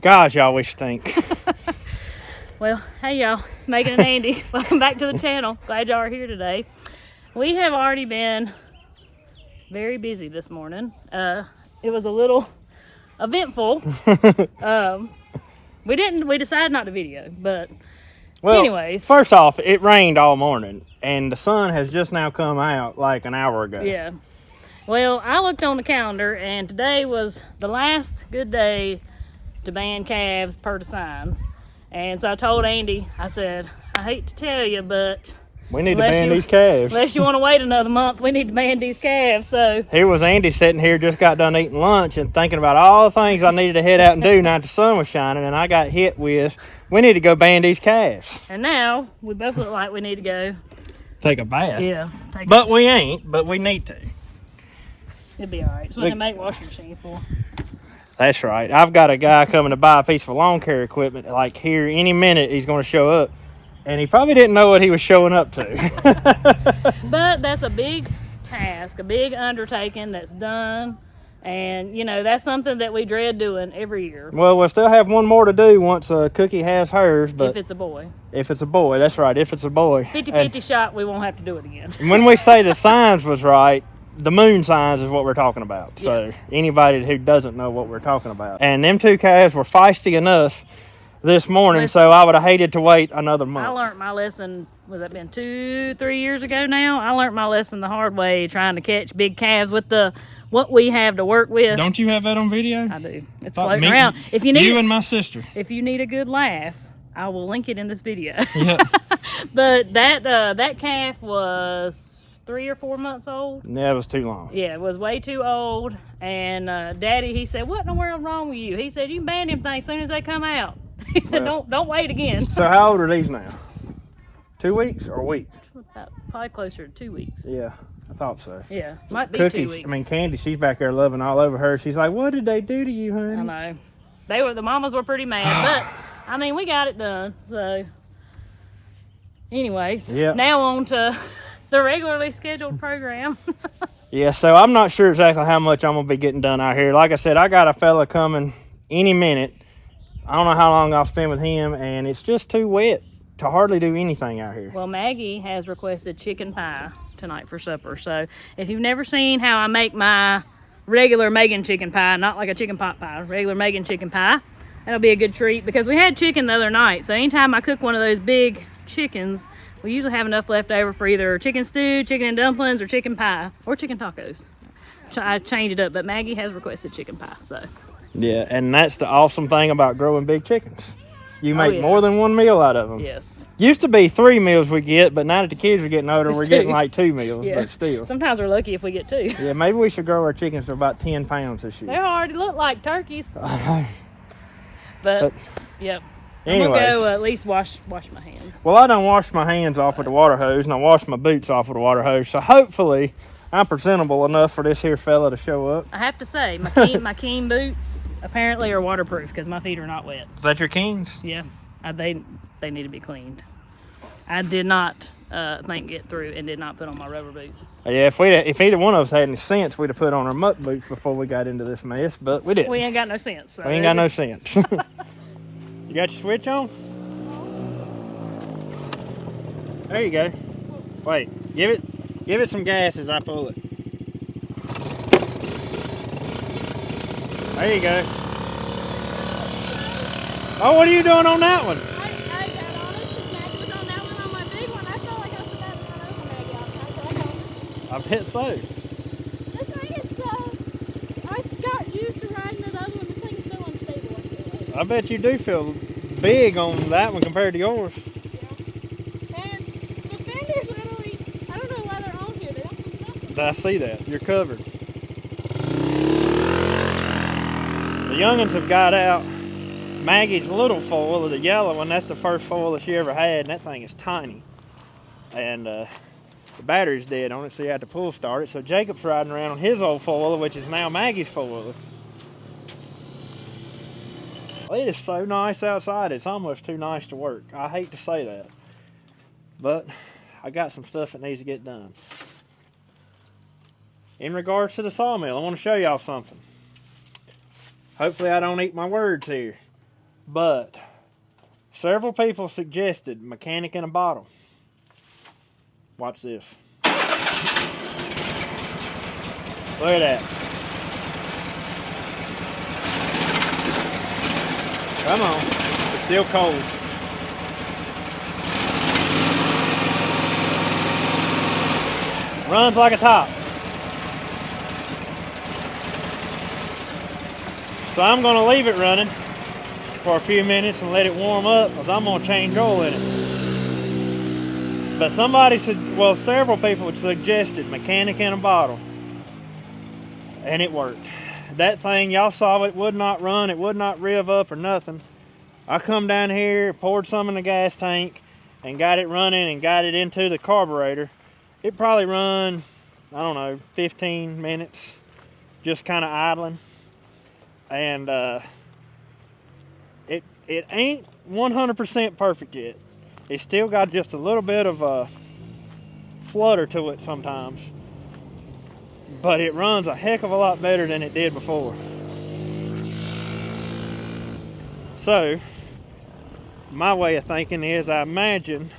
Gosh, y'all, we stink. Well, hey y'all, it's Megan and Andy. Welcome back to the channel. Glad y'all are here today. We have already been very busy this morning. It was a little eventful. We decided not to video, but Well, anyways. first off, it rained all morning, and the sun has just now come out like an hour ago. Yeah. Well, I looked on the calendar, and today was the last good day to ban calves per the signs. And so I told Andy, I said, I hate to tell you, but we need to ban these calves. Unless you want to wait another month, we need to ban these calves. So here was Andy sitting here, just got done eating lunch and thinking about all the things I needed to head out and do now that the sun was shining, and I got hit with, we need to go ban these calves. And now we both look like we need to go take a bath. Yeah. We ain't, but we need to. It'll be all right. It's what they make washing machine for. That's right. I've got a guy coming to buy a piece of lawn care equipment. Like here, any minute he's going to show up, and he probably didn't know what he was showing up to. But that's a big task, a big undertaking that's done, and you know that's something that we dread doing every year. Well, we'll still have one more to do once Cookie has hers, but if it's a boy. If it's a boy, that's right. If it's a boy, 50-50 shot, we won't have to do it again. When we say the signs was right, the moon signs is what we're talking about. Yeah. So anybody who doesn't know what we're talking about. And them two calves were feisty enough this morning, so I would have hated to wait another month. I learned my lesson, was that been 2-3 years ago now? I learned my lesson the hard way, trying to catch big calves with what we have to work with. Don't you have that on video? I do. It's floating around. If you need you and my sister. If you need a good laugh, I will link it in this video. Yeah. But that calf was 3 or 4 months old. Yeah, it was too long. Yeah, it was way too old. And Daddy, he said, "What in the world wrong with you?" He said, "You can ban them things as soon as they come out." He said, "Don't wait again." So how old are these now? 2 weeks or a week? Probably closer to 2 weeks. Yeah, I thought so. Yeah, might be Cookies, 2 weeks. I mean, Candy, she's back there loving all over her. She's like, "What did they do to you, honey?" I know. The mamas were pretty mad, but I mean, we got it done. So, anyways, now on to the regularly scheduled program. Yeah, so I'm not sure exactly how much I'm going to be getting done out here. Like I said, I got a fella coming any minute. I don't know how long I'll spend with him, and it's just too wet to hardly do anything out here. Well, Maggie has requested chicken pie tonight for supper. So if you've never seen how I make my regular Megan chicken pie, not like a chicken pot pie, regular Megan chicken pie, that'll be a good treat because we had chicken the other night. So anytime I cook one of those big chickens, we usually have enough left over for either chicken stew, chicken and dumplings, or chicken pie, or chicken tacos. I change it up, but Maggie has requested chicken pie, so. Yeah, and that's the awesome thing about growing big chickens. You make more than one meal out of them. Yes. Used to be 3 meals we get, but now that the kids are getting older, we're getting like 2 meals, but still. Sometimes we're lucky if we get 2. Yeah, maybe we should grow our chickens to about 10 pounds this year. They already look like turkeys. I know. But yep. Anyways, I'm gonna go at least wash my hands. Well, I done washed my hands off with the water hose, and I washed my boots off with the water hose, so hopefully I'm presentable enough for this here fella to show up. I have to say, my Keen boots apparently are waterproof because my feet are not wet. Is that your Keens? Yeah, they need to be cleaned. I did not get through and did not put on my rubber boots. Yeah, if either one of us had any sense, we'd have put on our muck boots before we got into this mess, but we didn't. We ain't got no sense. So we ain't got no sense. You got your switch on? There you go. Wait, give it some gas as I pull it. There you go. Oh, what are you doing on that one? I got on it because Maggie was on that one on my big one. I felt like I was about to run over Maggie all the time, so I I bet so. This thing is I got used to riding the other one. This thing is so unstable, I feel like. I bet you do feel big on that one compared to yours. Yeah. And the fenders literally, I don't know why they're on here. They don't come up. I see that. You're covered. The youngins have got out. Maggie's little foil, the yellow one, that's the first foil that she ever had, and that thing is tiny. And the battery's dead on it, so you have to pull start it. So Jacob's riding around on his old foil, which is now Maggie's foil. It is so nice outside, it's almost too nice to work. I hate to say that, but I got some stuff that needs to get done. In regards to the sawmill, I want to show y'all something. Hopefully I don't eat my words here. But several people suggested mechanic in a bottle. Watch this. Look at that. Come on. It's still cold. Runs like a top. So I'm going to leave it running for a few minutes and let it warm up, because I'm going to change oil in it. But somebody said, well, several people had suggested mechanic in a bottle. And it worked. That thing, y'all saw it would not run, it would not rev up or nothing. I come down here, poured some in the gas tank, and got it running and got it into the carburetor. It probably run, I don't know, 15 minutes, just kind of idling. And it ain't 100% perfect yet. It's still got just a little bit of a flutter to it sometimes. But it runs a heck of a lot better than it did before. So, my way of thinking is, I imagine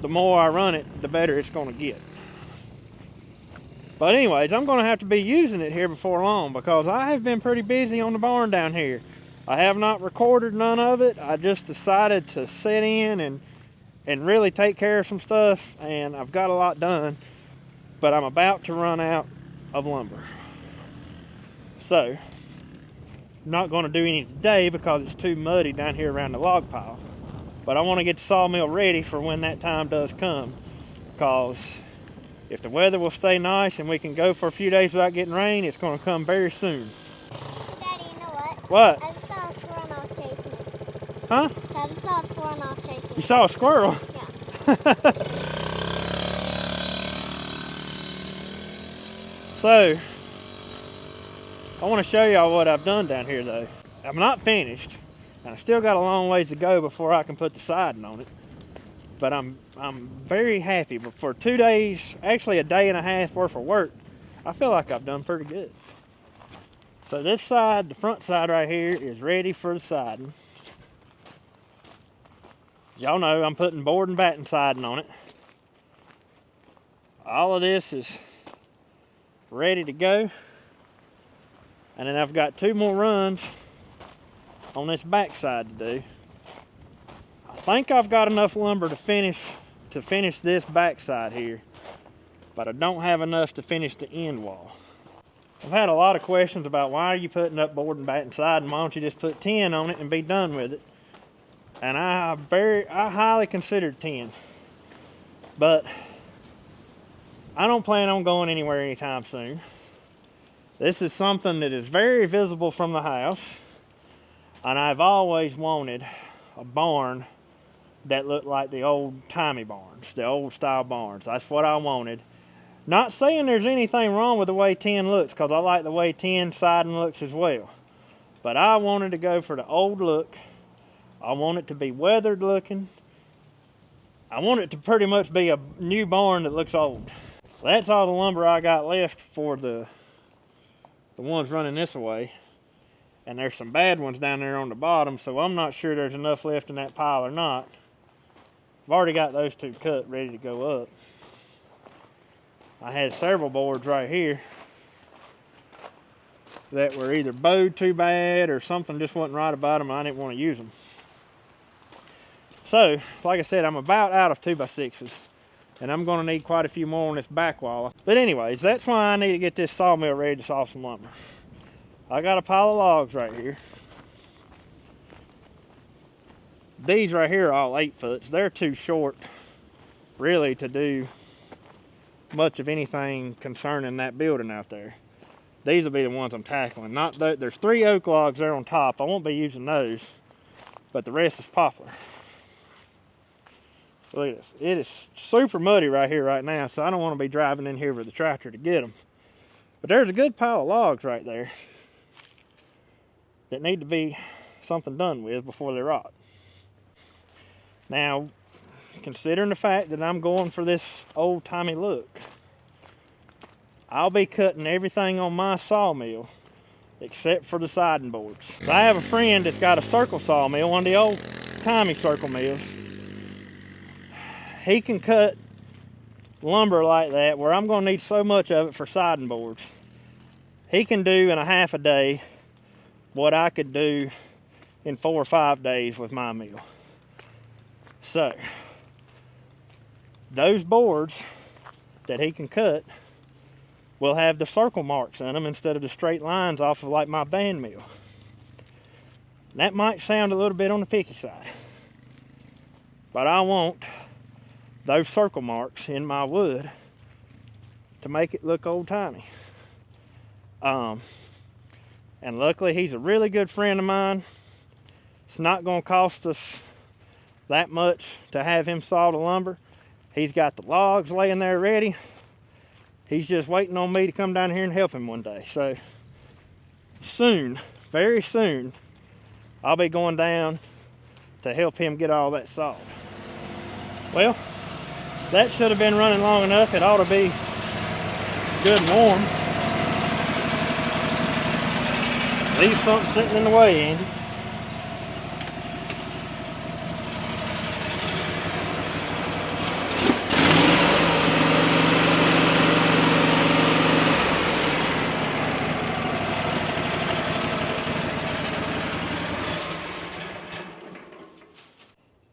the more I run it, the better it's going to get. But anyways, I'm going to have to be using it here before long, because I have been pretty busy on the barn down here. I have not recorded none of it. I just decided to sit in and really take care of some stuff, and I've got a lot done. But I'm about to run out of lumber. So, I'm not going to do any today because it's too muddy down here around the log pile. But I want to get the sawmill ready for when that time does come, because if the weather will stay nice and we can go for a few days without getting rain, it's going to come very soon. Daddy, you know what? What? I just saw a squirrel and I was chasing it. Huh? I just saw a squirrel and I was chasing it. You saw a squirrel? Yeah. So, I want to show y'all what I've done down here though. I'm not finished, and I still got a long ways to go before I can put the siding on it. But I'm very happy. But for 2 days, actually a day and a half worth of work, I feel like I've done pretty good. So this side, the front side right here, is ready for the siding. Y'all know I'm putting board and batten siding on it. All of this is ready to go. And then I've got 2 more runs on this back side to do. I think I've got enough lumber to finish this back side here, but I don't have enough to finish the end wall. I've had a lot of questions about, why are you putting up board and batten siding? Why don't you just put tin on it and be done with it? And I highly considered tin, but I don't plan on going anywhere anytime soon. This is something that is very visible from the house, and I've always wanted a barn that looked like the old-timey barns, the old-style barns. That's what I wanted. Not saying there's anything wrong with the way tin looks, because I like the way tin siding looks as well. But I wanted to go for the old look. I want it to be weathered looking. I want it to pretty much be a new barn that looks old. That's all the lumber I got left for the ones running this way. And there's some bad ones down there on the bottom, so I'm not sure there's enough left in that pile or not. I've already got those 2 cut, ready to go up. I had several boards right here that were either bowed too bad or something just wasn't right about them and I didn't want to use them. So, like I said, I'm about out of 2x6s, and I'm going to need quite a few more on this back wall. But anyways, that's why I need to get this sawmill ready to saw some lumber. I got a pile of logs right here. These right here are all 8-foots. They're too short, really, to do much of anything concerning that building out there. These will be the ones I'm tackling. There's 3 oak logs there on top. I won't be using those, but the rest is poplar. Look at this. It is super muddy right here right now, so I don't want to be driving in here with the tractor to get them. But there's a good pile of logs right there that need to be something done with before they rot. Now, considering the fact that I'm going for this old-timey look, I'll be cutting everything on my sawmill except for the siding boards. So I have a friend that's got a circle sawmill, one of the old timey circle mills. He can cut lumber like that where I'm gonna need so much of it for siding boards. He can do in a half a day what I could do in 4 or 5 days with my mill. So those boards that he can cut will have the circle marks in them instead of the straight lines off of like my band mill. That might sound a little bit on the picky side, but I want those circle marks in my wood to make it look old-timey. And luckily he's a really good friend of mine. It's not going to cost us that much to have him saw the lumber. He's got the logs laying there ready. He's just waiting on me to come down here and help him one day. So soon, very soon, I'll be going down to help him get all that sawed. Well, that should have been running long enough. It ought to be good and warm. Leave something sitting in the way, Andy.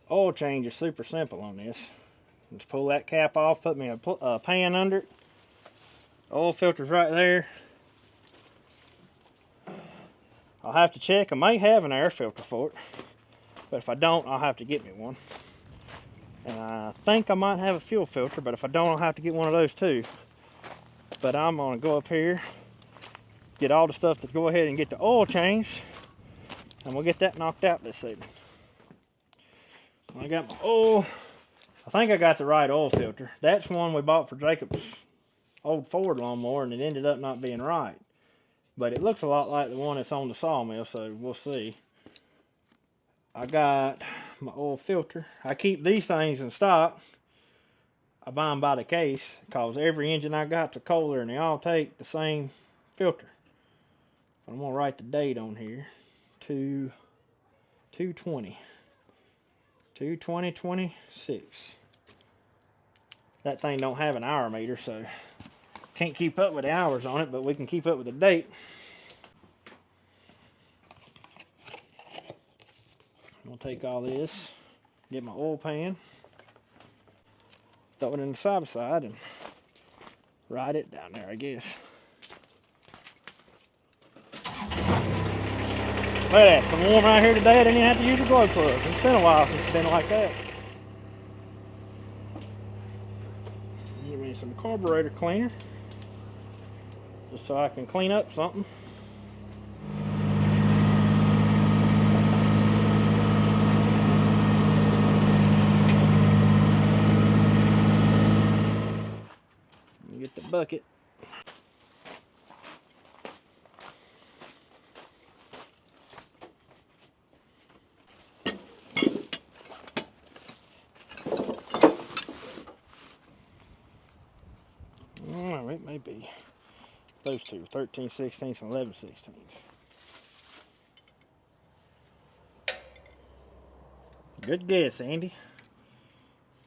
Oil change is super simple on this. Just pull that cap off, put me a pan under it. Oil filter's right there. I'll have to check. I may have an air filter for it, but if I don't, I'll have to get me one. And I think I might have a fuel filter, but if I don't, I'll have to get one of those too. But I'm gonna go up here, get all the stuff to go ahead and get the oil changed, and we'll get that knocked out this evening. I got my oil. I think I got the right oil filter. That's one we bought for Jacob's old Ford lawnmower, and it ended up not being right. But it looks a lot like the one that's on the sawmill, so we'll see. I got my oil filter. I keep these things in stock. I buy them by the case because every engine I got's a Kohler, and they all take the same filter. I'm gonna write the date on here. 2/20. 2/20/26. That thing don't have an hour meter, so can't keep up with the hours on it, but we can keep up with the date. I'm gonna take all this, get my oil pan, throw it in the side by side, and ride it down there, I guess. Look at that, some warm right here today. I didn't even have to use a glow plug. It's been a while since it's been like that. Give me some carburetor cleaner, just so I can clean up something. Get the bucket. Oh, it may be those two, 13/16 and 11/16. Good guess, Andy.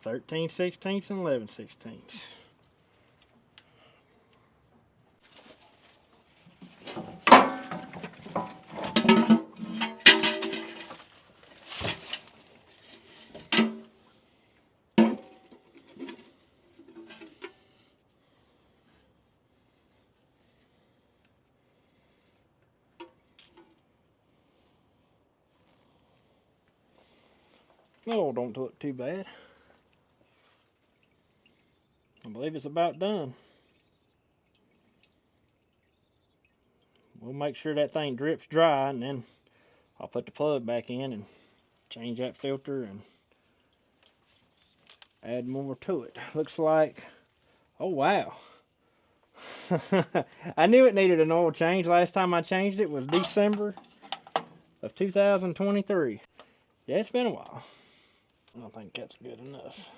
13/16 and 11/16. Oh, don't look too bad. I believe it's about done. We'll make sure that thing drips dry, and then I'll put the plug back in and change that filter and add more to it. Looks like, oh wow. I knew it needed an oil change. Last time I changed it was December of 2023. Yeah, it's been a while. I think that's good enough.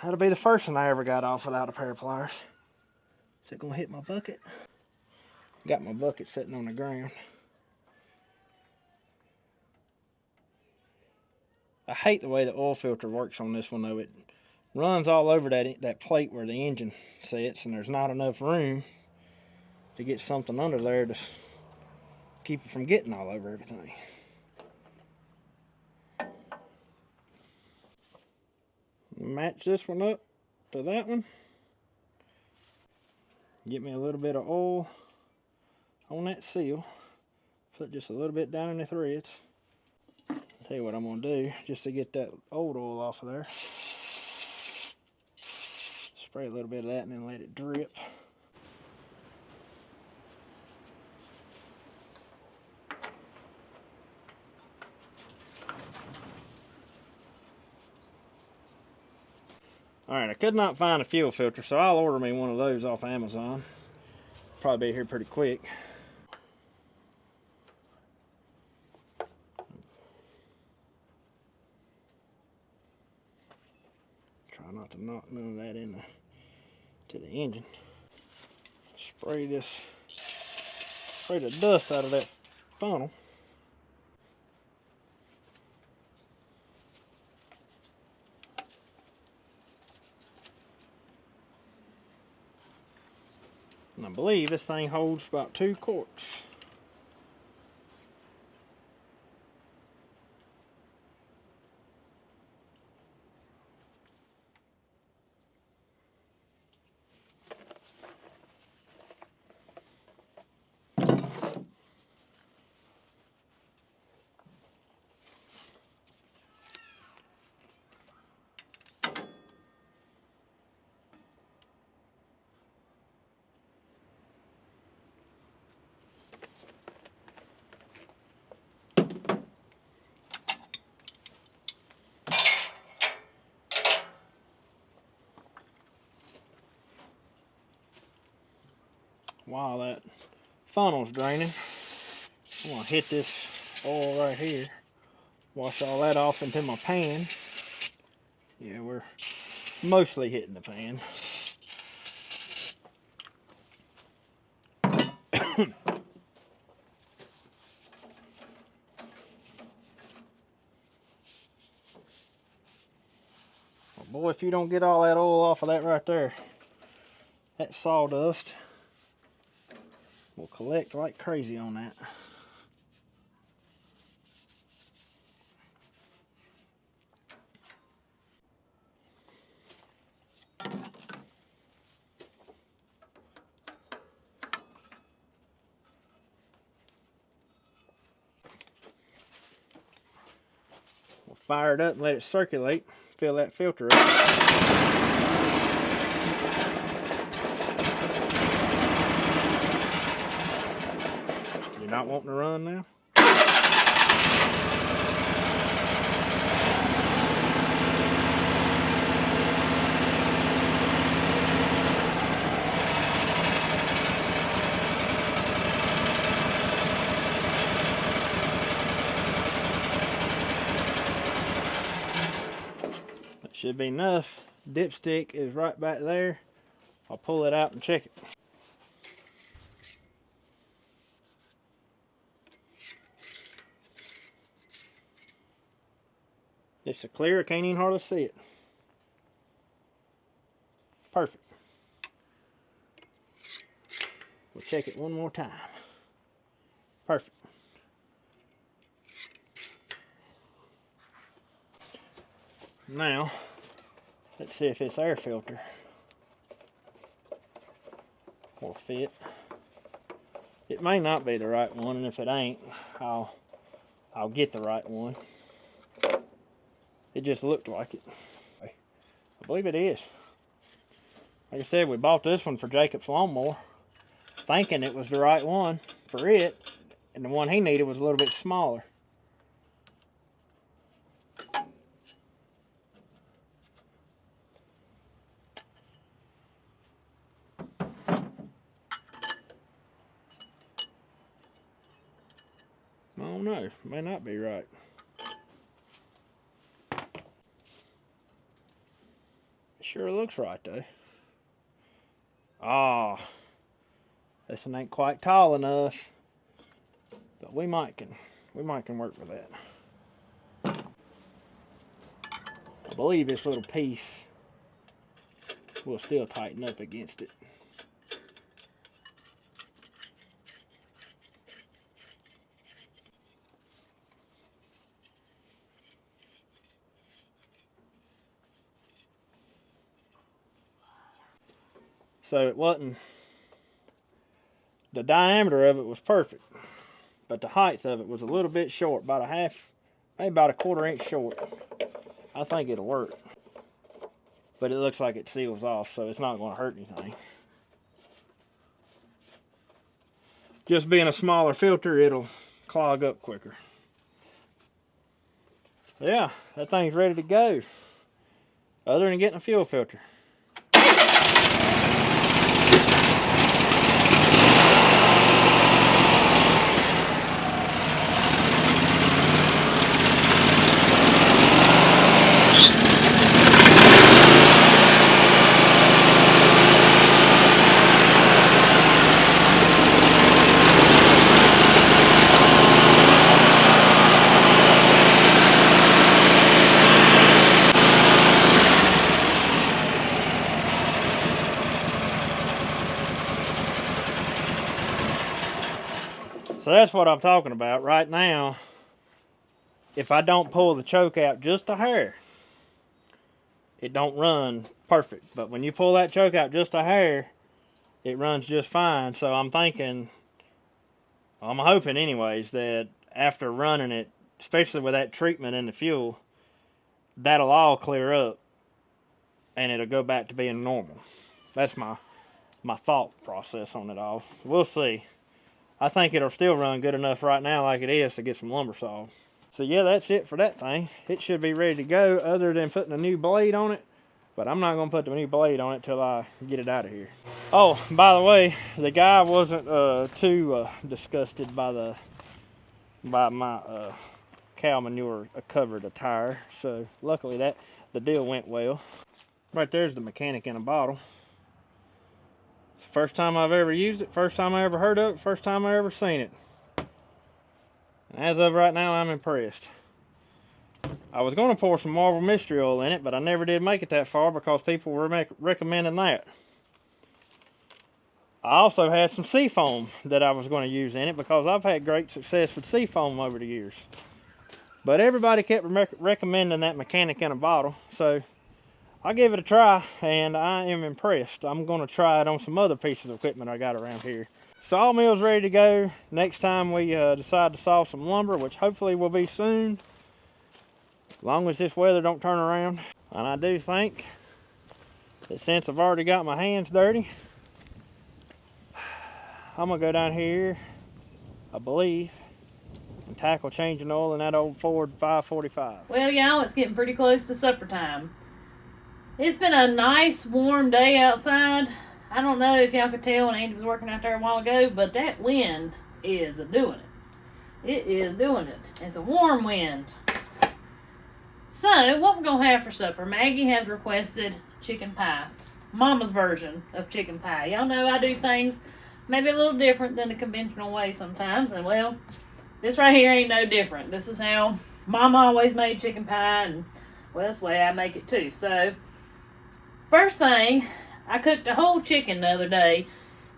That'll be the first one I ever got off without a pair of pliers. Is it gonna hit my bucket? Got my bucket sitting on the ground. I hate the way the oil filter works on this one though. It runs all over that plate where the engine sits, and there's not enough room to get something under there to keep it from getting all over everything. Match this one up to that one. Get me a little bit of oil on that seal. Put just a little bit down in the threads. I'll tell you what I'm going to do just to get that old oil off of there. Spray a little bit of that and then let it drip. Alright, I could not find a fuel filter, so I'll order me one of those off Amazon. Probably be here pretty quick. Try not to knock none of that into the engine. Spray the dust out of that funnel. And I believe this thing holds about 2 quarts. While that funnel's draining, I'm going to hit this oil right here. Wash all that off into my pan. Yeah, we're mostly hitting the pan. Oh boy, if you don't get all that oil off of that right there, that sawdust will collect like crazy on that. We'll fire it up and let it circulate, fill that filter up. You're not wanting to run now? That should be enough. Dipstick is right back there. I'll pull it out and check it. It's so clear I can't even hardly see it. Perfect. We'll check it one more time. Perfect. Now, let's see if this air filter will fit. It may not be the right one, and if it ain't, I'll get the right one. It just looked like it. I believe it is. Like I said, we bought this one for Jacob's lawnmower, thinking it was the right one for it, and the one he needed was a little bit smaller. I don't know, it may not be right. Sure looks right though. Ah, this one ain't quite tall enough, but we might can work with that. I believe this little piece will still tighten up against it. So it wasn't, the diameter of it was perfect, but the height of it was a little bit short, about a half, maybe about a 1/4 inch short. I think it'll work, but it looks like it seals off, so it's not going to hurt anything. Just being a smaller filter, it'll clog up quicker. Yeah, that thing's ready to go, other than getting a fuel filter. So that's what I'm talking about right now. If I don't pull the choke out just a hair, it don't run perfect. But when you pull that choke out just a hair, it runs just fine. So I'm thinking, I'm hoping anyways, that after running it, especially with that treatment in the fuel, that'll all clear up and it'll go back to being normal. That's my thought process on it all. We'll see. I think it'll still run good enough right now like it is to get some lumber sawed. So yeah, that's it for that thing. It should be ready to go other than putting a new blade on it. But I'm not going to put the new blade on it till I get it out of here. Oh, by the way, the guy wasn't too disgusted by my cow manure covered attire. So luckily the deal went well. Right there's the mechanic in a bottle. First time I've ever used it, first time I ever heard of it, first time I ever seen it. And as of right now, I'm impressed. I was going to pour some Marvel Mystery Oil in it, but I never did make it that far because people were recommending that. I also had some seafoam that I was going to use in it because I've had great success with seafoam over the years. But everybody kept recommending that mechanic in a bottle, so I'll give it a try, and I am impressed. I'm going to try it on some other pieces of equipment I got around here. Sawmill's ready to go. Next time we decide to saw some lumber, which hopefully will be soon, as long as this weather don't turn around. And I do think that since I've already got my hands dirty, I'm going to go down here, I believe, and tackle changing oil in that old Ford 545. Well, y'all, it's getting pretty close to supper time. It's been a nice warm day outside. I don't know if y'all could tell when Andy was working out there a while ago, but that wind is doing it. It is doing it. It's a warm wind. So, what we're going to have for supper, Maggie has requested chicken pie. Mama's version of chicken pie. Y'all know I do things maybe a little different than the conventional way sometimes. And, well, this right here ain't no different. This is how Mama always made chicken pie. And, well, that's the way I make it too. So, first thing, I cooked a whole chicken the other day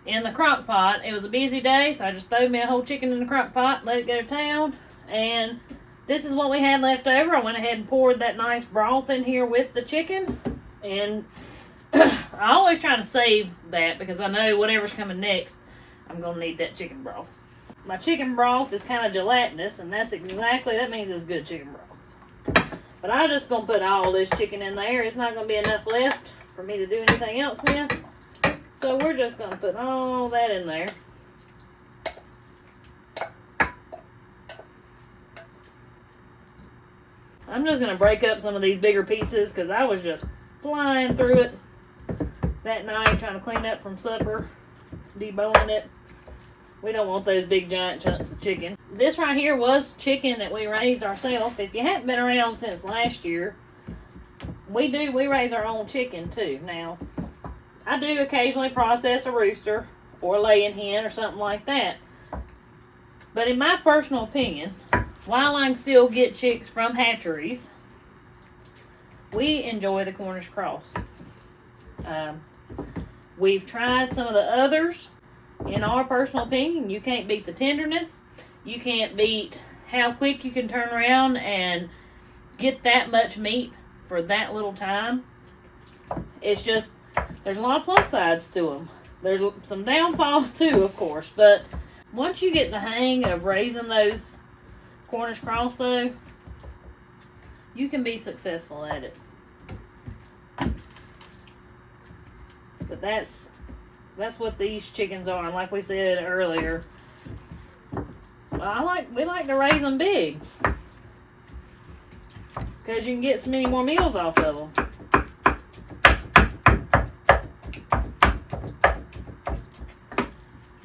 in the crock pot. It was a busy day, so I just threw me a whole chicken in the crock pot, let it go to town, and this is what we had left over. I went ahead and poured that nice broth in here with the chicken, and I always try to save that because I know whatever's coming next, I'm going to need that chicken broth. My chicken broth is kind of gelatinous, and that means it's good chicken broth. But I'm just going to put all this chicken in there. It's not going to be enough left for me to do anything else with. So we're just going to put all that in there. I'm just going to break up some of these bigger pieces because I was just flying through it that night trying to clean up from supper, deboning it. We don't want those big giant chunks of chicken. This right here was chicken that we raised ourselves. If you haven't been around since last year, we raise our own chicken too. Now, I do occasionally process a rooster or laying hen or something like that. But in my personal opinion, while I can still get chicks from hatcheries, we enjoy the Cornish cross. We've tried some of the others. In our personal opinion, you can't beat the tenderness. You can't beat how quick you can turn around and get that much meat for that little time. It's just, there's a lot of plus sides to them. There's some downfalls too, of course, but once you get the hang of raising those Cornish cross though, you can be successful at it. But that's what these chickens are. And like we said earlier, we like to raise them big because you can get so many more meals off of them.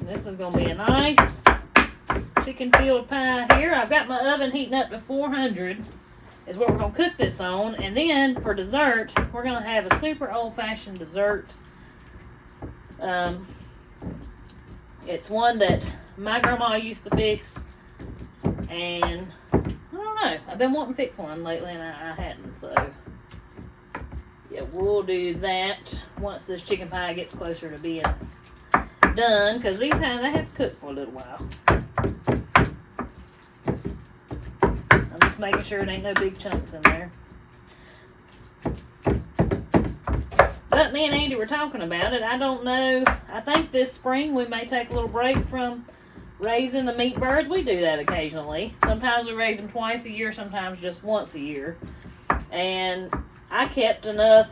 This is going to be a nice chicken field pie here. I've got my oven heating up to 400 is what we're going to cook this on. And then for dessert, we're going to have a super old-fashioned dessert. It's one that my grandma used to fix, and I don't know, I've been wanting to fix one lately and I hadn't, so yeah, we'll do that once this chicken pie gets closer to being done, because they have to cook for a little while. I'm just making sure it ain't no big chunks in there. But me and Andy were talking about it. I don't know. I think this spring we may take a little break from raising the meat birds. We do that occasionally. Sometimes we raise them twice a year, sometimes just once a year. And I kept enough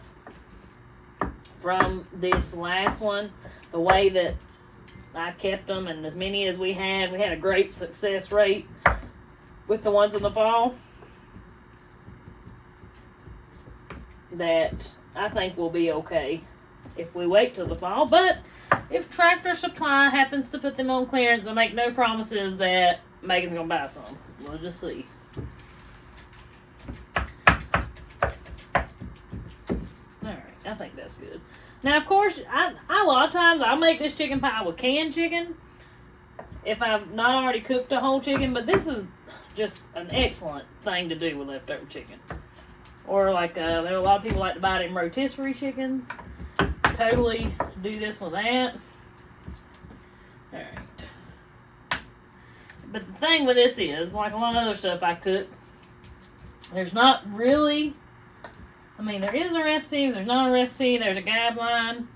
from this last one, the way that I kept them, and as many as we had a great success rate with the ones in the fall, that I think we'll be okay if we wait till the fall. But if Tractor Supply happens to put them on clearance, I make no promises that Megan's gonna buy some. We'll just see. Alright, I think that's good. Now, of course, I a lot of times I'll make this chicken pie with canned chicken if I've not already cooked a whole chicken, but this is just an excellent thing to do with leftover chicken. Or like, there are a lot of people like to buy them rotisserie chickens. Totally do this with that. Alright. But the thing with this is, like a lot of other stuff I cook, there's not really, I mean, there is a recipe, there's not a recipe, there's a guideline.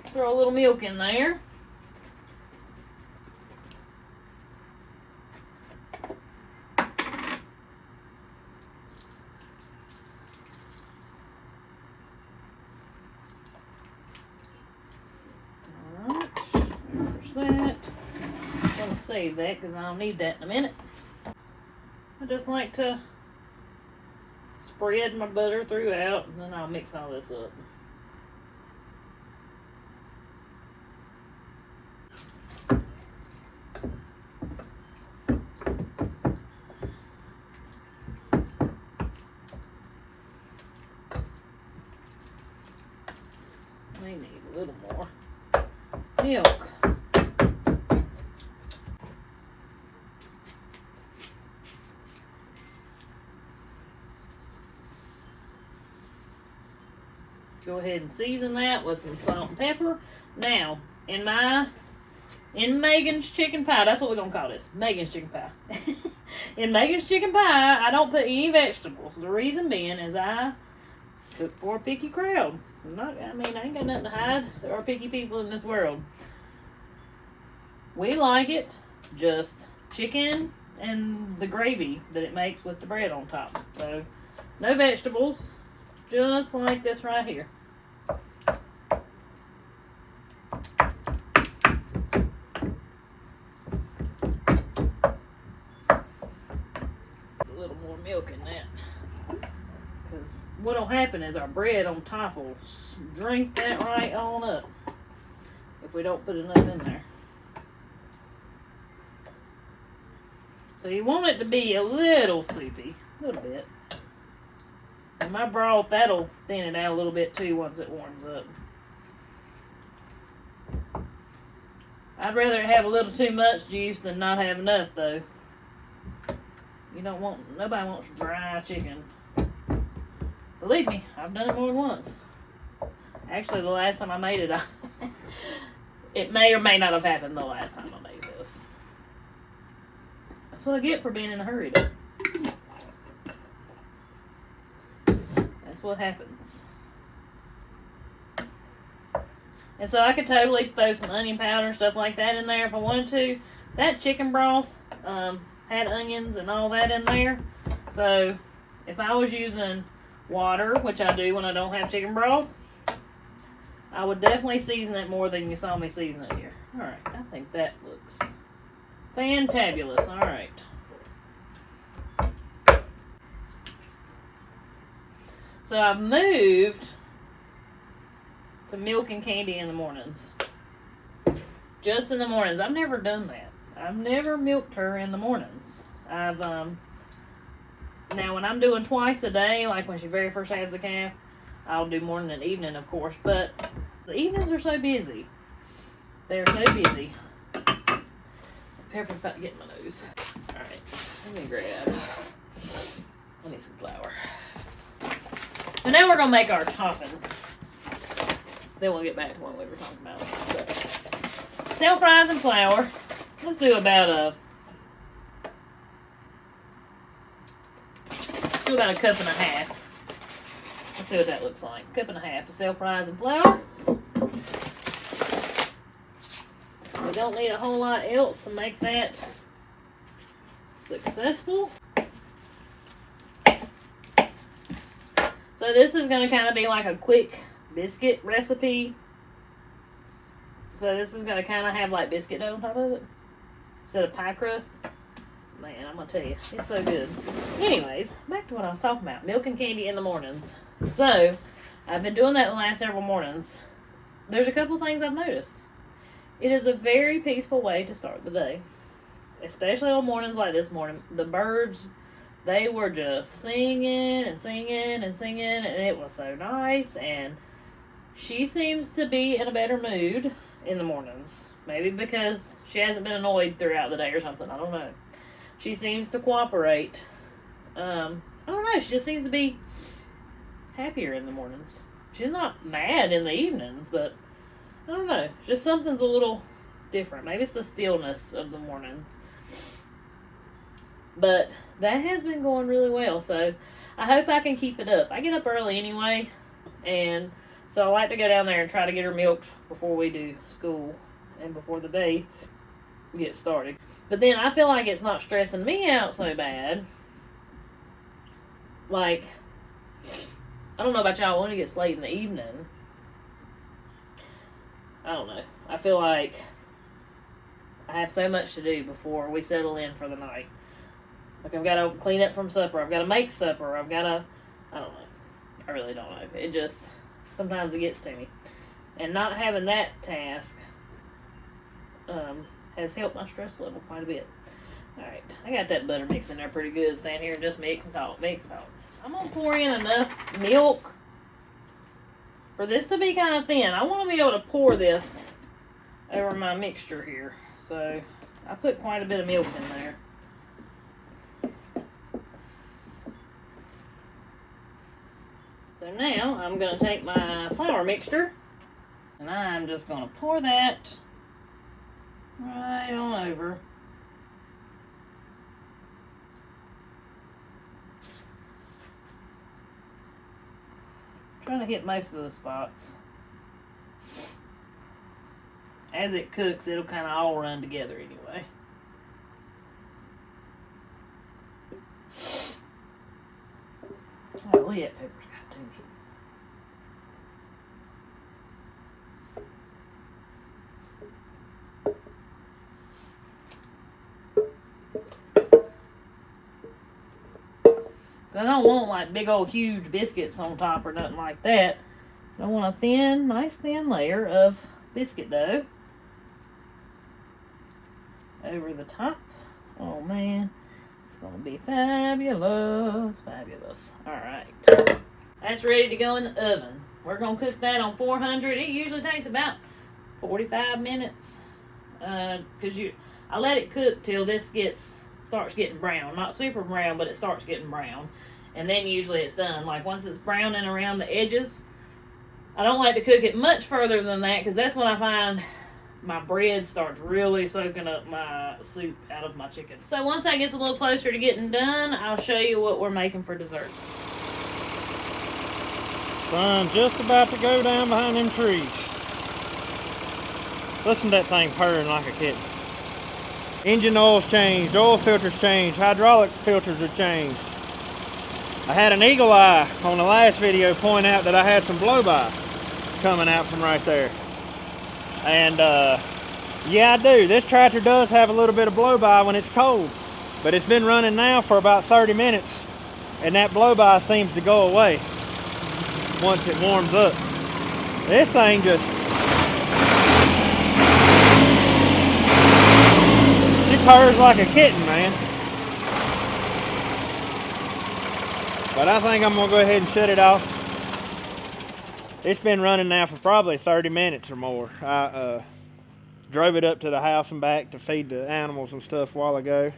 Throw a little milk in there. That. I'm going to save that because I'll need that in a minute. I just like to spread my butter throughout, and then I'll mix all this up. We need a little more milk. Go ahead and season that with some salt and pepper. Now, in Megan's chicken pie, that's what we're going to call this, Megan's chicken pie. In Megan's chicken pie, I don't put any vegetables. The reason being is I cook for a picky crowd. I ain't got nothing to hide. There are picky people in this world. We like it just chicken and the gravy that it makes with the bread on top. So, no vegetables, just like this right here. A little more milk in that. Because what'll happen is our bread on top will drink that right on up if we don't put enough in there. So you want it to be a little soupy. A little bit. And my broth, that'll thin it out a little bit too once it warms up. I'd rather have a little too much juice than not have enough, though. You don't want, nobody wants dry chicken. Believe me, I've done it more than once. Actually, the last time I made it, it may or may not have happened the last time I made this. That's what I get for being in a hurry, though. That's what happens. And so I could totally throw some onion powder and stuff like that in there if I wanted to. That chicken broth had onions and all that in there. So if I was using water, which I do when I don't have chicken broth, I would definitely season it more than you saw me season it here. Alright, I think that looks fantabulous. Alright. So I've moved to milk and candy in the mornings. Just in the mornings. I've never done that. I've never milked her in the mornings. I've now when I'm doing twice a day, like when she very first has the calf, I'll do morning and evening, of course, but the evenings are so busy. They're so busy. Pepper's about to get in my nose. Alright, let me grab. I need some flour. So now we're gonna make our topping. Then we'll get back to what we were talking about. Self-rising flour. Let's do about a cup and a half. Let's see what that looks like. Cup and a half of self-rising flour. We don't need a whole lot else to make that successful. So this is going to kind of be like a quick biscuit recipe. So this is going to kind of have like biscuit dough on top of it instead of pie crust. Man, I'm going to tell you, it's so good. Anyways, back to what I was talking about. Milk and candy in the mornings. So, I've been doing that the last several mornings. There's a couple things I've noticed. It is a very peaceful way to start the day. Especially on mornings like this morning. The birds, they were just singing and singing and singing, and it was so nice. And she seems to be in a better mood in the mornings. Maybe because she hasn't been annoyed throughout the day or something. I don't know. She seems to cooperate. I don't know. She just seems to be happier in the mornings. She's not mad in the evenings, but I don't know. Just something's a little different. Maybe it's the stillness of the mornings. But that has been going really well, so I hope I can keep it up. I get up early anyway, and so I like to go down there and try to get her milked before we do school and before the day gets started. But then I feel like it's not stressing me out so bad. Like, I don't know about y'all when it gets late in the evening. I don't know. I feel like I have so much to do before we settle in for the night. Like, I've got to clean up from supper. I've got to make supper. I've got to, I don't know. I really don't know. It just, sometimes it gets to me. And not having that task has helped my stress level quite a bit. Alright, I got that butter mixed in there pretty good. Stand here and just mix and talk, mix and talk. I'm going to pour in enough milk for this to be kind of thin. I want to be able to pour this over my mixture here. So, I put quite a bit of milk in there. So now, I'm going to take my flour mixture and I'm just going to pour that right on over. Trying to hit most of the spots. As it cooks, it'll kind of all run together anyway. Oh, look at that pepper's got to me. But I don't want like big old huge biscuits on top or nothing like that. I want a thin, nice thin layer of biscuit dough over the top. Oh man, It's gonna be fabulous, fabulous. All right, that's ready to go in the oven. We're gonna cook that on 400. It usually takes about 45 minutes, cause I let it cook till this starts getting brown. Not super brown, but it starts getting brown, and then usually it's done. Like once it's browning around the edges, I don't like to cook it much further than that, cause that's when I find my bread starts really soaking up my soup out of my chicken. So once that gets a little closer to getting done, I'll show you what we're making for dessert. Sun just about to go down behind them trees. Listen to that thing purring like a kitten. Engine oil's changed, oil filters changed, hydraulic filters are changed. I had an eagle eye on the last video point out that I had some blow-by coming out from right there. And yeah, I do. This tractor does have a little bit of blow-by when it's cold, but it's been running now for about 30 minutes, and that blow-by seems to go away once it warms up. This thing just, she purrs like a kitten, man. But I think I'm gonna go ahead and shut it off. It's been running now for probably 30 minutes or more. I drove it up to the house and back to feed the animals and stuff a while ago.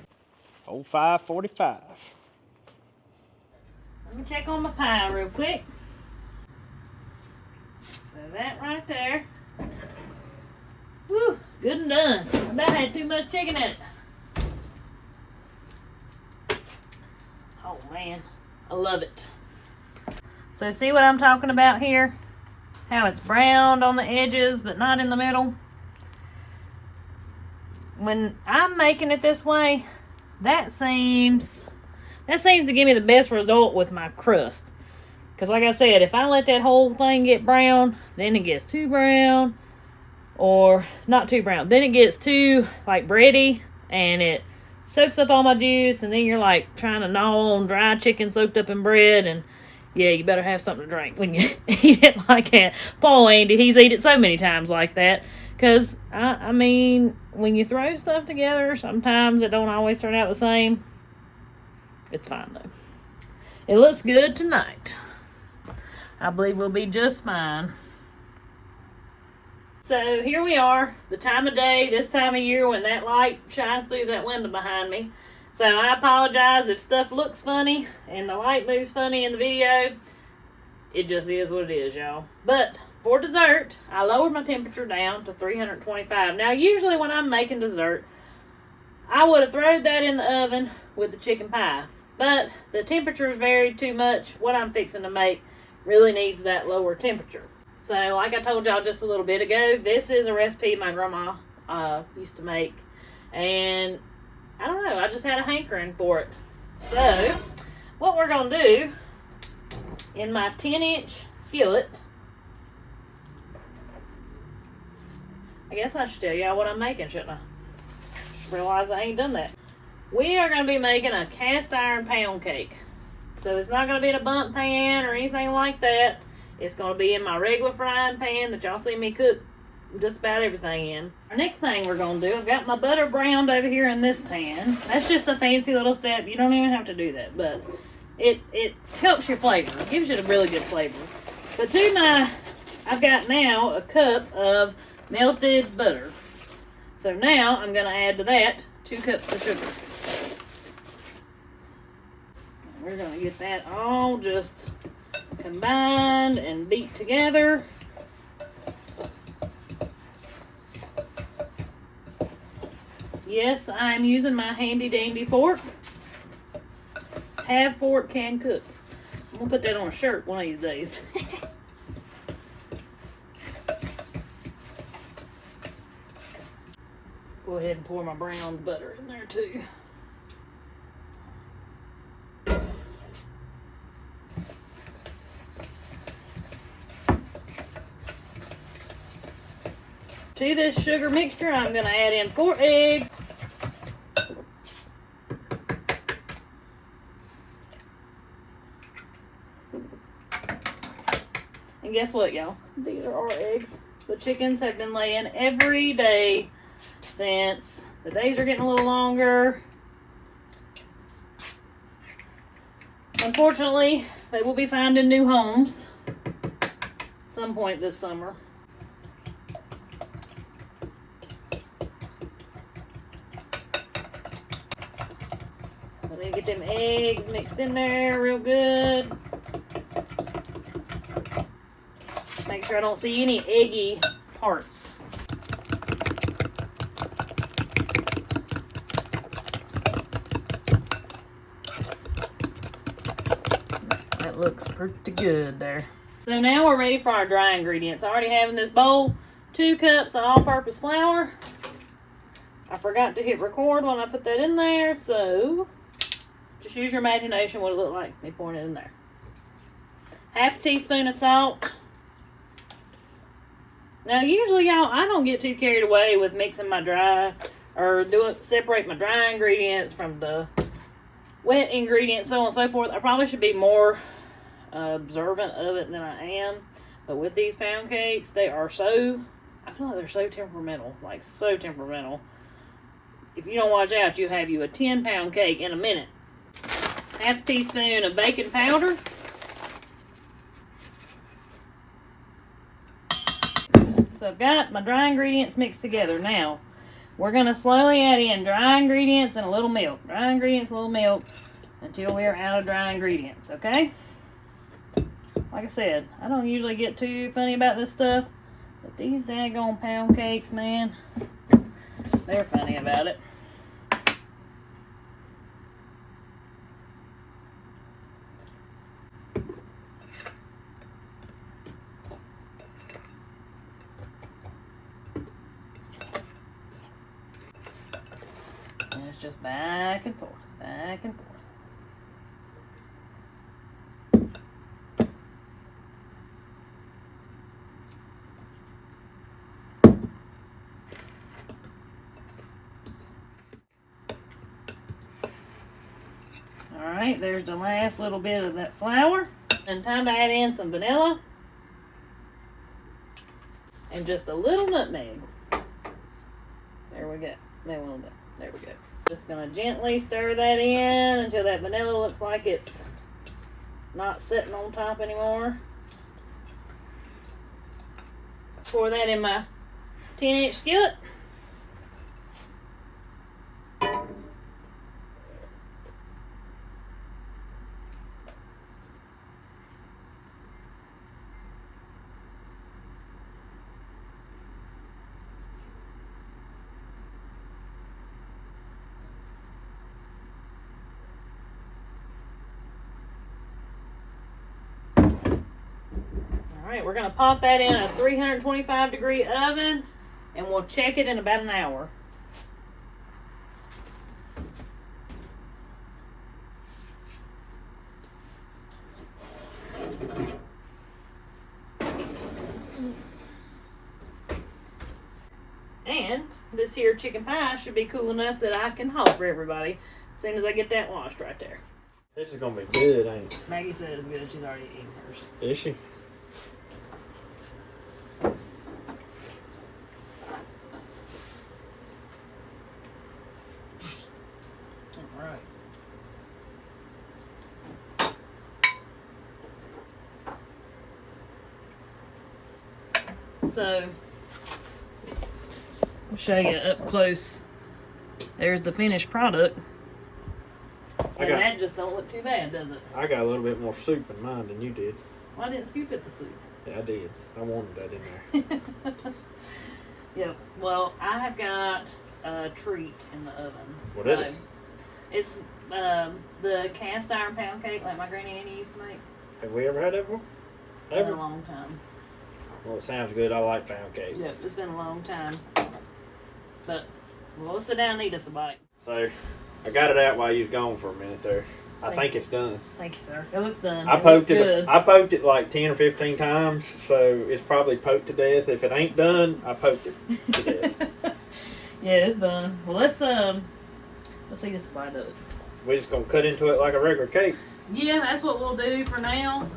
Old 545. Let me check on my pie real quick. So that right there. Whew, it's good and done. I about had too much chicken in it. Oh man, I love it. So see what I'm talking about here? How it's browned on the edges but not in the middle. When I'm making it this way, that seems to give me the best result with my crust. Because like I said, if I let that whole thing get brown, then it gets too brown, or not too brown, then it gets too like bready, and it soaks up all my juice, and then you're like trying to gnaw on dry chicken soaked up in bread, and yeah, you better have something to drink when you eat it like that. Paul Andy, he's eaten it so many times like that. Because, I mean, when you throw stuff together, sometimes it don't always turn out the same. It's fine, though. It looks good tonight. I believe we'll be just fine. So, here we are. The time of day, this time of year, when that light shines through that window behind me. So, I apologize if stuff looks funny and the light moves funny in the video. It just is what it is, y'all. But for dessert, I lowered my temperature down to 325. Now, usually when I'm making dessert, I would have thrown that in the oven with the chicken pie. But the temperatures varied too much. What I'm fixing to make really needs that lower temperature. So, like I told y'all just a little bit ago, this is a recipe my grandma used to make. And I don't know, I just had a hankering for it. So, what we're going to do, in my 10-inch skillet, I guess I should tell y'all what I'm making, shouldn't I? Realize I ain't done that. We are going to be making a cast iron pound cake. So it's not going to be in a bundt pan or anything like that. It's going to be in my regular frying pan that y'all see me cook just about everything in. Our next thing we're going to do, I've got my butter browned over here in this pan. That's just a fancy little step. You don't even have to do that, but it helps your flavor. It gives you a really good flavor. But I've got now a cup of melted butter. So now I'm going to add to that 2 cups of sugar. And we're going to get that all just combined and beat together. Yes, I'm using my handy dandy fork. Have fork, can cook. I'm going to put that on a shirt one of these days. Go ahead and pour my brown butter in there too. To this sugar mixture, I'm going to add in 4 eggs. And guess what, y'all? These are our eggs. The chickens have been laying every day since the days are getting a little longer. Unfortunately, they will be finding new homes some point this summer. So I need to get them eggs mixed in there real good. Make sure I don't see any eggy parts. That looks pretty good there. So now we're ready for our dry ingredients. I already have in this bowl 2 cups of all-purpose flour. I forgot to hit record when I put that in there, so just use your imagination what it looked like me pouring it in there. 1/2 teaspoon of salt. Now usually y'all, I don't get too carried away with mixing my dry or separate my dry ingredients from the wet ingredients, so on and so forth. I probably should be more observant of it than I am. But with these pound cakes, they are so, I feel like they're so temperamental, like so temperamental. If you don't watch out, you'll have you a 10-pound cake in a minute. 1/2 teaspoon of baking powder. So I've got my dry ingredients mixed together. Now, we're going to slowly add in dry ingredients and a little milk. Dry ingredients, a little milk, until we're out of dry ingredients, okay? Like I said, I don't usually get too funny about this stuff, but these daggone pound cakes, man, they're funny about it. And it's just back and forth, back and forth. Alright, there's the last little bit of that flour. And time to add in some vanilla. And just a little nutmeg. There we go. Maybe a little bit. There we go. Just going to gently stir that in until that vanilla looks like it's not sitting on top anymore. Pour that in my 10-inch skillet. Alright, we're going to pop that in a 325-degree oven, and we'll check it in about an hour. And this here chicken pie should be cool enough that I can haul for everybody as soon as I get that washed right there. This is going to be good, ain't it? Maggie said it's good. She's already eaten hers. Is she? Alright. So, I'll show you up close. There's the finished product. And that just don't look too bad, does it? I got a little bit more soup in mine than you did. Well, I didn't scoop at the soup. Yeah, I did. I wanted that in there. Yeah, well, I have got a treat in the oven. What is it? It's the cast iron pound cake like my Granny Annie used to make. Have we ever had that before? It's been a long time. Well, it sounds good. I like pound cake. Yep, it's been a long time. But we'll sit down and eat us a bite. So, I got it out while you was gone for a minute there. I think it's done. Thank you, sir. It looks done. I poked it. I poked it like 10 or 15 times, so it's probably poked to death. If it ain't done, I poked it to death. Yeah, it's done. Well, let's eat us a bite of it. We're just gonna cut into it like a regular cake. Yeah, that's what we'll do for now.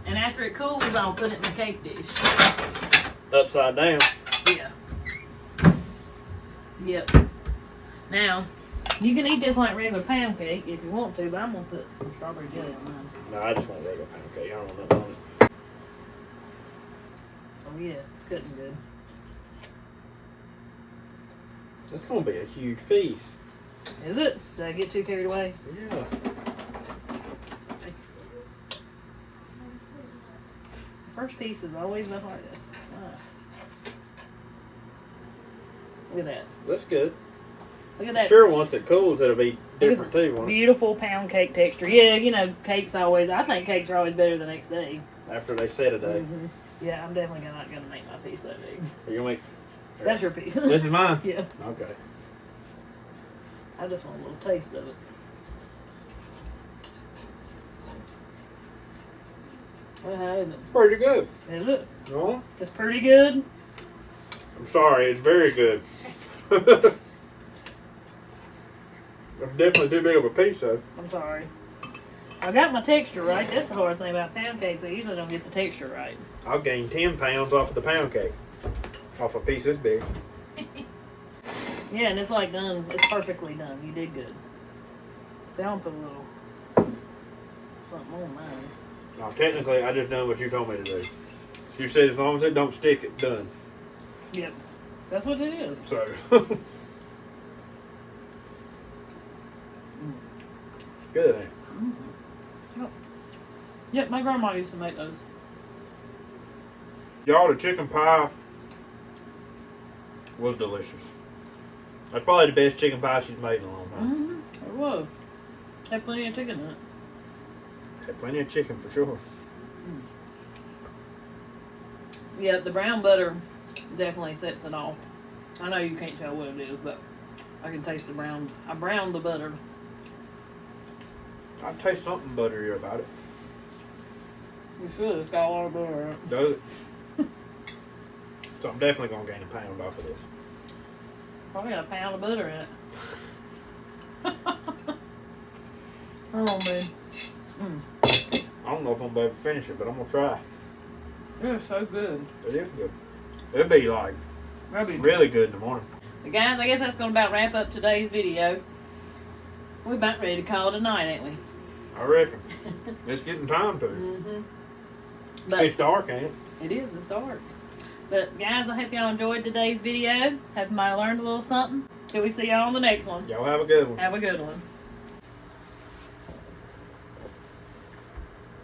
And after it cools, I'll put it in the cake dish. Upside down. Yeah. Yep. Now, You can eat this like regular pound cake if you want to, but I'm gonna put some strawberry jelly on mine. No, I just want regular pound cake. I don't want nothing on it. Oh yeah, it's cutting good. It's gonna be a huge piece. Is it? Did I get too carried away? Yeah. Sorry. The first piece is always the hardest. Ah. Look at that. Looks good. Look at that. Sure, once it cools, it'll be different too, won't it? Beautiful pound cake texture. Yeah, you know, cakes always. I think cakes are always better the next day. After they set a day. Mm-hmm. Yeah, I'm definitely not gonna make my piece that big. Are you gonna make? That's your piece. This is mine. Yeah. Okay. I just want a little taste of it. Well, how is it? Pretty good. Is it? No? It's pretty good. I'm sorry, it's very good. I'm definitely too big of a piece though. I'm sorry. I got my texture right. That's the hard thing about pound cakes. I usually don't get the texture right. I'll gain 10 pounds off of the pound cake. Off a piece this big. Yeah, and it's like done. It's perfectly done. You did good. See, I'm gonna put a little something on mine. Now, technically, I just done what you told me to do. You said as long as it don't stick, it's done. Yep. That's what it is. So. Good, ain't it? Yep. Yep, my grandma used to make those. Y'all, the chicken pie was delicious. That's probably the best chicken pie she's made in a long time. Mm-hmm. It was. Had plenty of chicken in it. Had plenty of chicken for sure. Yeah, the brown butter definitely sets it off. I know you can't tell what it is, but I can taste the brown. I browned the butter. I taste something buttery about it. You should. It's got a lot of butter in it. Does it? So I'm definitely going to gain a pound off of this. Probably got a pound of butter in it. Oh, man. I don't know if I'm going to be able to finish it, but I'm going to try. It's so good. It is good. It'll be like That'd be really good in the morning. But guys, I guess that's going to about wrap up today's video. We're about ready to call it a night, ain't we? I reckon. It's getting time to. Mm-hmm. But It's dark, ain't it? it is. It's dark. But guys, I hope y'all enjoyed today's video. Hope you might have learned a little something. Till we see y'all on the next one. Y'all have a good one. Have a good one.